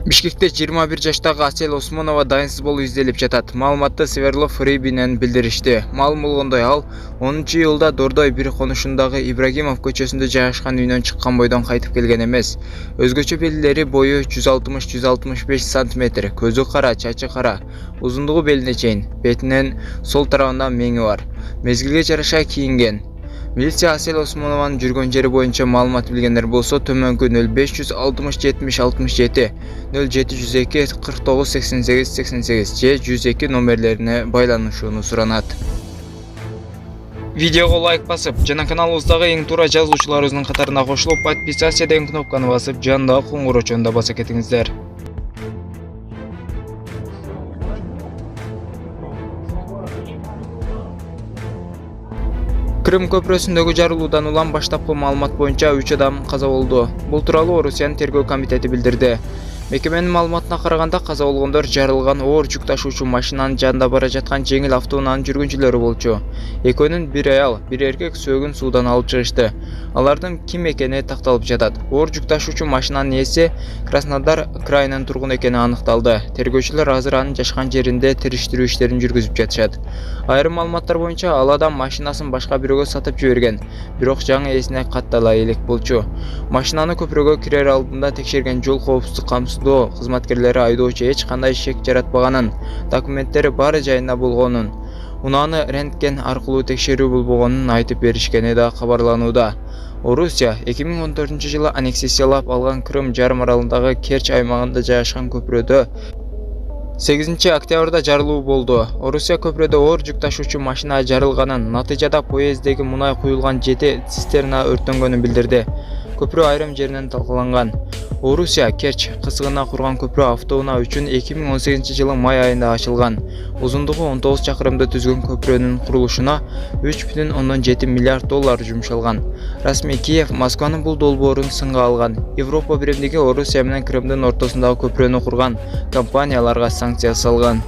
Бишкекте 21 жаштагы Асель Осмонова дайынсыз болуу изделип жатат. Маалыматты Сверлов Рыбинен билдиришти. Маалым болгондой, ал 10-июлда Дордой бир конушундагы Ибрагимов көчөсүндө жайгашкан үйүнөн чыккан бойдон кайтып келген эмес. Өзгөчө белгилери бою 160-165 см, көзү кара, чачы кара, узундугу белине чейин, бетинин сол тарабында меңи бар. Мезгилге жараша кийинген. Милиция Асель Осмонованын жүргөн жери боюнча маалымат билгендер болсо, төмөнкү 0560 70 67 0702 49 88 88 же 102 номерлерине байланышууну суранат. Видеого лайк басып, жана каналыбыздагы эң туура жазуучуларыбыздын катарына кошулуп, подписаться деген кнопканы басып, жандагы коңгурочону да баса кетиңиздер. Крым көпүрөсүндөгү жарылуудан улам баштапкы маалымат боюнча 3 адам каза болду. Бул тууралуу Орусиянын тергөө комитети билдирди. Мекеменин маалыматына караганда, каза болгондор жарылган оор жүк ташуучу машинанын жанында бара жаткан жеңил автоунаанын жүргүнчүлөрү болчу. Экөөнүн бир аял, бир эркек сөөгүн суудан алып чыгышты. Алардын ким экени такталып жатат. Оор жүк ташуучу машинанын ээси Краснодар крайынын тургуну экени аныкталды. Тергөөчүлөр азыр анын жашкан жеринде териштирүү иштерин жүргүзүп жатышат. Айрым маалыматтар боюнча, ал адам машинасын башка бирөөгө сатып жиберген, бирок жаңы ээсине каттала элек болчу. Машинаны көпүрөгө кирер алдында текшерген жол коопсуздук камсыздоо кызматкерлери айдоочу эч кандай шек жаратпаганын, документтери баары жайында болгонун, унааны рентген аркылуу текшерүү болбогонун айтып беришкени да кабарланууда. Орусия 2014-жылы аннексиялап алган Крым жарым аралындагы Керчь аймагында жайгашкан көпүрөдө 8 октябрда жарылуу болду. Орусия көпүрөдө оор жүк ташуучу машина жарылганын, натыйжада поезддеги мунай куюлган 7 цистерна өрттөнгөнүн билдирди. Көпүрө айрым жеринен талкаланган. Орусия Керчь кысыгына курган көпүрө автоунаа үчүн 2018-жылы май айында ачылган. Узундугу 19 чакырымды түзгөн көпүрөнүн курулушуна 3,7 миллиард доллар жумшалган. Расмий Киев Москванын бул долбоорун сынга алган. Европа биримдиги Орусия менен Крымдын ортосундагы көпүрөнү курган компанияларга санкция салган.